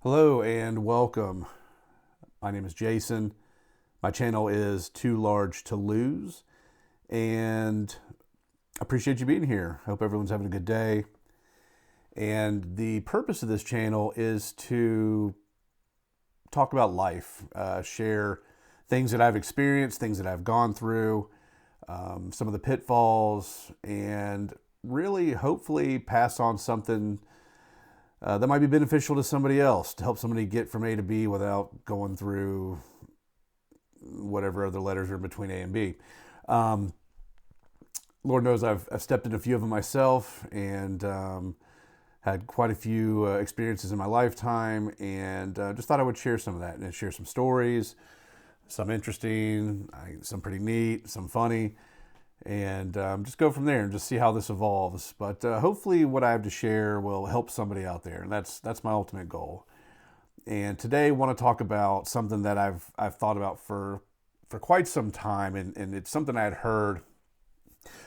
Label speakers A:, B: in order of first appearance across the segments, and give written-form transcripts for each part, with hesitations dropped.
A: Hello and welcome. My name is Jason. My channel is Too Large to Lose, and I appreciate you being here. Hope everyone's having a good day. And the purpose of this channel is to talk about life, share things that I've experienced, things that I've gone through, some of the pitfalls, and really hopefully pass on something that might be beneficial to somebody else, to help somebody get from A to B without going through whatever other letters are between A and B. Lord knows I've stepped in a few of them myself, and had quite a few experiences in my lifetime, and just thought I would share some of that and share some stories, some interesting, some pretty neat, some funny, and just go from there and just see how this evolves. But hopefully what I have to share will help somebody out there, and that's my ultimate goal. And today I want to talk about something that I've thought about for quite some time, and it's something I had heard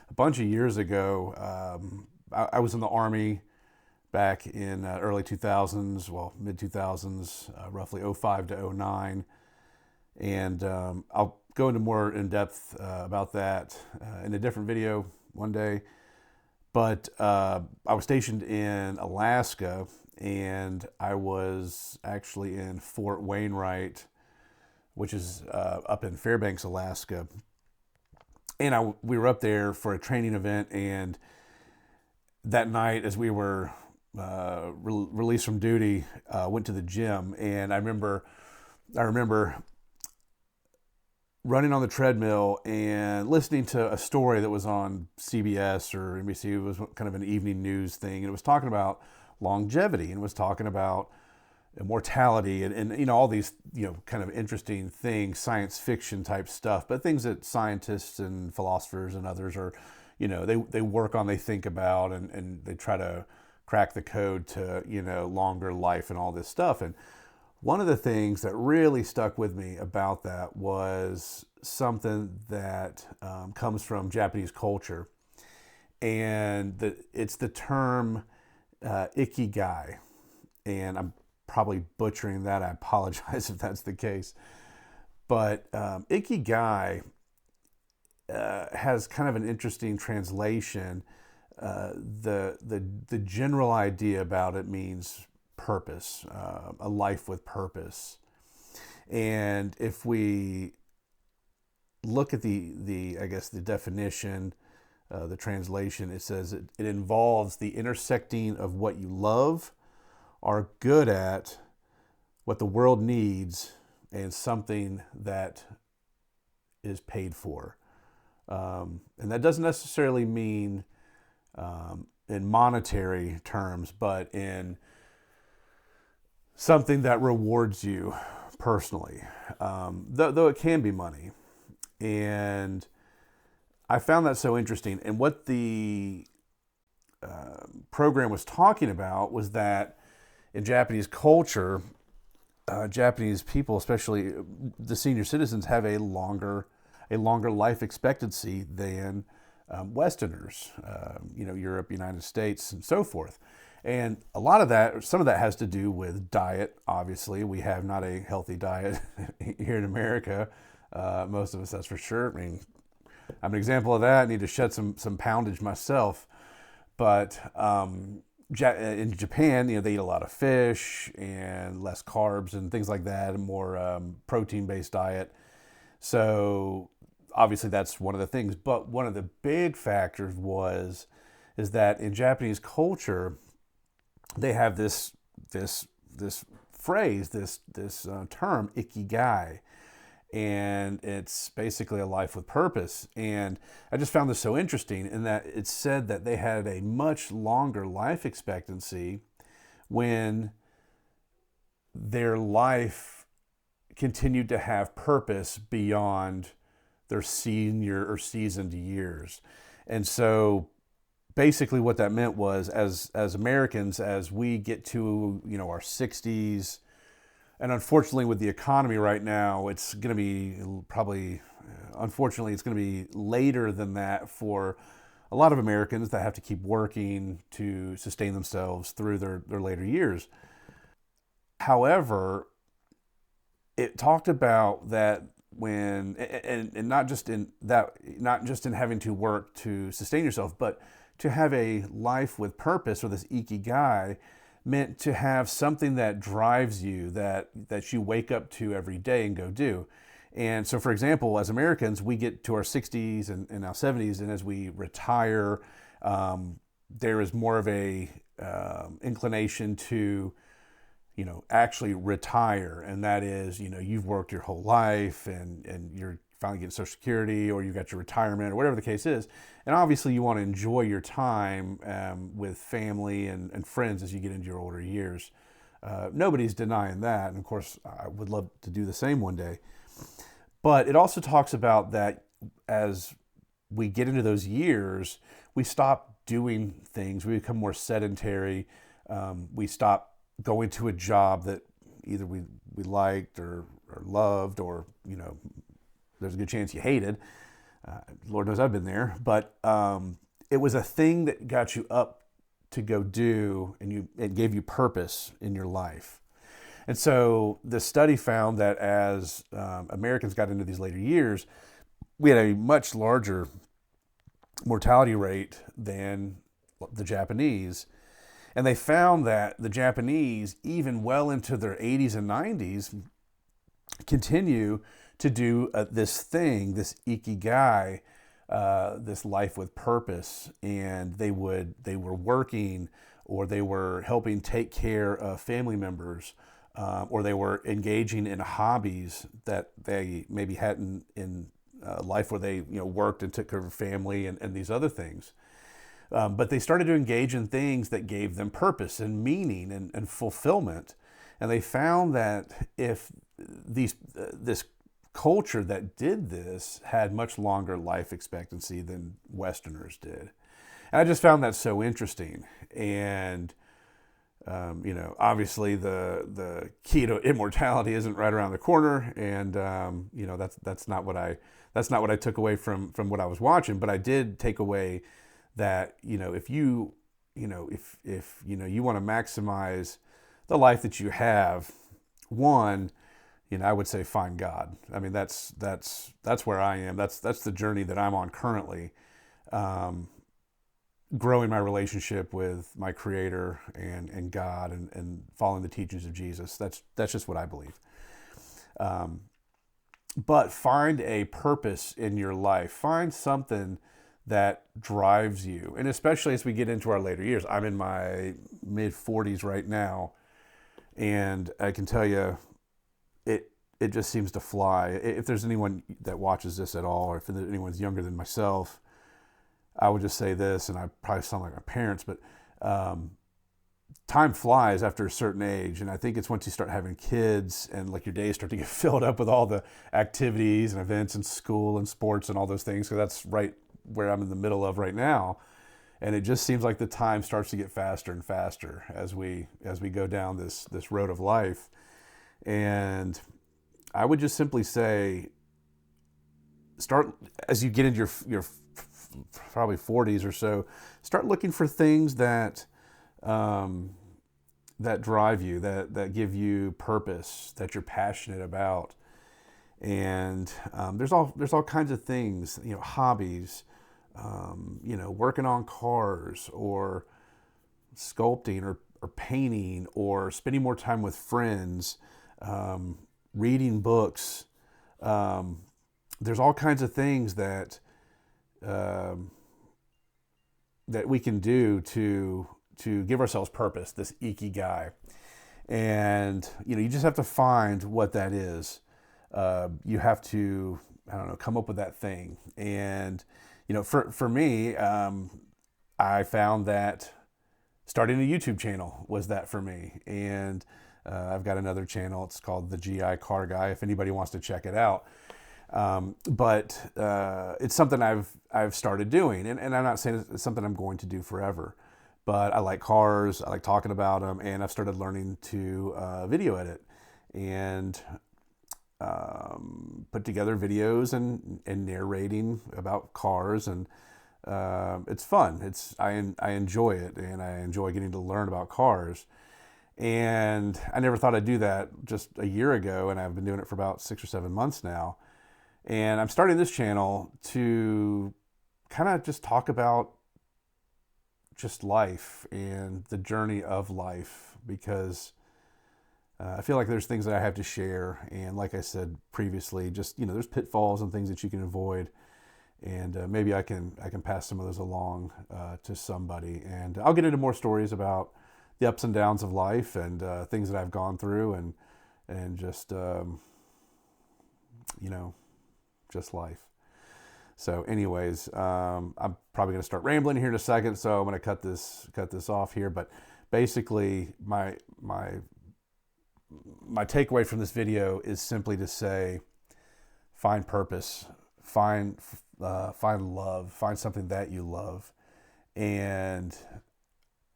A: a bunch of years ago. I was in the Army back in early 2000s, well, mid 2000s, roughly '05 to '09. And I'll go into more in depth about that in a different video one day. But I was stationed in Alaska, and I was actually in Fort Wainwright, which is up in Fairbanks, Alaska. And we were up there for a training event, and that night, as we were released from duty, went to the gym, and I remember running on the treadmill and listening to a story that was on CBS or NBC. It was kind of an evening news thing, and it was talking about longevity, and it was talking about immortality, and all these kind of interesting things, science fiction type stuff, but things that scientists and philosophers and others are, they work on, they think about, and they try to crack the code to longer life and all this stuff. And one of the things that really stuck with me about that was something that comes from Japanese culture, and it's the term Ikigai. And I'm probably butchering that. I apologize if that's the case. But Ikigai has kind of an interesting translation. The general idea about it means purpose, a life with purpose. And if we look at the I guess the definition, the translation, it says it involves the intersecting of what you love, are good at, what the world needs, and something that is paid for. And that doesn't necessarily mean in monetary terms, but in something that rewards you personally, though it can be money. And I found that so interesting. And what the program was talking about was that in Japanese culture, Japanese people, especially the senior citizens, have a longer life expectancy than Westerners, Europe, United States, and so forth. And some of that has to do with diet. Obviously, we have not a healthy diet here in America. Most of us, that's for sure. I mean, I'm an example of that. I need to shed some poundage myself. But in Japan, they eat a lot of fish and less carbs and things like that, and more protein-based diet. So obviously that's one of the things. But one of the big factors is that in Japanese culture, they have this phrase, this term, Ikigai, and it's basically a life with purpose. And I just found this so interesting in that it said that they had a much longer life expectancy when their life continued to have purpose beyond their senior or seasoned years. And so basically what that meant was, as Americans, as we get to our 60s, and unfortunately with the economy right now, it's going to be probably, unfortunately, it's going to be later than that for a lot of Americans that have to keep working to sustain themselves through their later years. However, it talked about that when, and not just in that, not just in having to work to sustain yourself, but to have a life with purpose, or this Ikigai, meant to have something that drives you, that you wake up to every day and go do. And so, for example, as Americans, we get to our 60s and now 70s, and as we retire, there is more of a inclination to, actually retire. And that is, you've worked your whole life, and you're finally getting Social Security, or you got your retirement, or whatever the case is. And obviously you want to enjoy your time with family and friends as you get into your older years. Nobody's denying that. And of course, I would love to do the same one day. But it also talks about that as we get into those years, we stop doing things. We become more sedentary. We stop going to a job that either we liked or loved, or, there's a good chance you hated. Lord knows I've been there. But it was a thing that got you up to go do, and it gave you purpose in your life. And so the study found that as Americans got into these later years, we had a much larger mortality rate than the Japanese. And they found that the Japanese, even well into their 80s and 90s, continue to do this thing, this Ikigai, this life with purpose. And they were working, or they were helping take care of family members, or they were engaging in hobbies that they maybe hadn't in life, where they worked and took care of family and these other things. But they started to engage in things that gave them purpose and meaning and fulfillment. And they found that if this culture that did this had much longer life expectancy than Westerners did. And I just found that so interesting. And obviously the key to immortality isn't right around the corner, and that's not what I took away from what I was watching. But I did take away that if you want to maximize the life that you have, one, I would say find God. I mean, that's where I am. That's the journey that I'm on currently. Growing my relationship with my Creator and God, and following the teachings of Jesus. That's just what I believe. But find a purpose in your life. Find something that drives you. And especially as we get into our later years. I'm in my mid 40s right now, and I can tell you, it just seems to fly. If there's anyone that watches this at all, or if anyone's younger than myself, I would just say this, and I probably sound like my parents, but time flies after a certain age. And I think it's once you start having kids, and like your days start to get filled up with all the activities and events and school and sports and all those things, because that's right where I'm in the middle of right now. And it just seems like the time starts to get faster and faster as we go down this road of life. And I would just simply say, start as you get into your probably 40s or so, start looking for things that drive you, that give you purpose, that you're passionate about. And there's all kinds of things, hobbies, working on cars, or sculpting, or painting, or spending more time with friends, reading books. There's all kinds of things that we can do to give ourselves purpose, this Ikigai. And, you just have to find what that is. You have to, come up with that thing. And, for me, I found that starting a YouTube channel was that for me. And I've got another channel. It's called the GI Car Guy, if anybody wants to check it out. But it's something I've started doing, and I'm not saying it's something I'm going to do forever, but I like cars, I like talking about them, and I've started learning to video edit and put together videos and narrating about cars, and it's fun. I enjoy it, and I enjoy getting to learn about cars. And I never thought I'd do that just a year ago, and I've been doing it for about 6 or 7 months now. And I'm starting this channel to kind of just talk about just life and the journey of life, because I feel like there's things that I have to share. And like I said previously, just, there's pitfalls and things that you can avoid. And maybe I can pass some of those along to somebody. And I'll get into more stories about the ups and downs of life, and things that I've gone through, and just just life. So anyways, I'm probably going to start rambling here in a second, so I'm going to cut this off here. But basically, my takeaway from this video is simply to say, find purpose, find love, find something that you love, and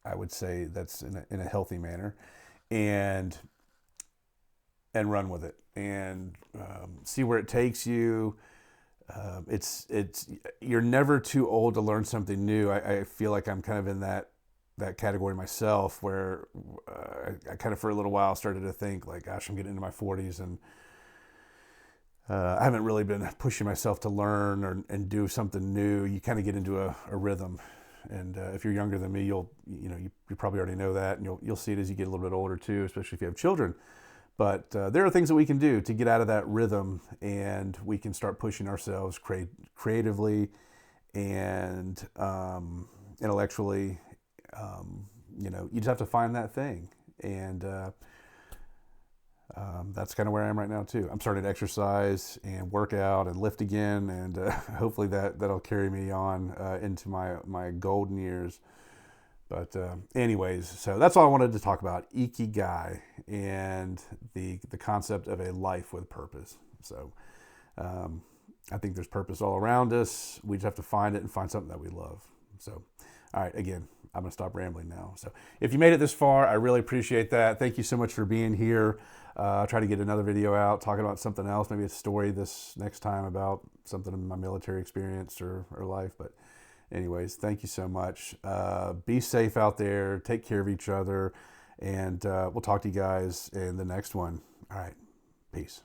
A: I would say that's in a healthy manner, and run with it, and see where it takes you. It's you're never too old to learn something new. I feel like I'm kind of in that category myself, where I kind of for a little while started to think like, gosh, I'm getting into my 40s, and I haven't really been pushing myself to learn and do something new. You kind of get into a rhythm. And if you're younger than me, you probably already know that, and you'll see it as you get a little bit older too, especially if you have children. But there are things that we can do to get out of that rhythm, and we can start pushing ourselves creatively and intellectually. You just have to find that thing, and that's kind of where I am right now too. I'm starting to exercise and work out and lift again, and hopefully that'll carry me on into my golden years. But anyways, so that's all I wanted to talk about: Ikigai and the concept of a life with purpose. So I think there's purpose all around us. We just have to find it and find something that we love. So, all right, again, I'm going to stop rambling now. So if you made it this far, I really appreciate that. Thank you so much for being here. I'll try to get another video out talking about something else, maybe a story this next time about something in my military experience or life. But anyways, thank you so much. Be safe out there. Take care of each other. And we'll talk to you guys in the next one. All right. Peace.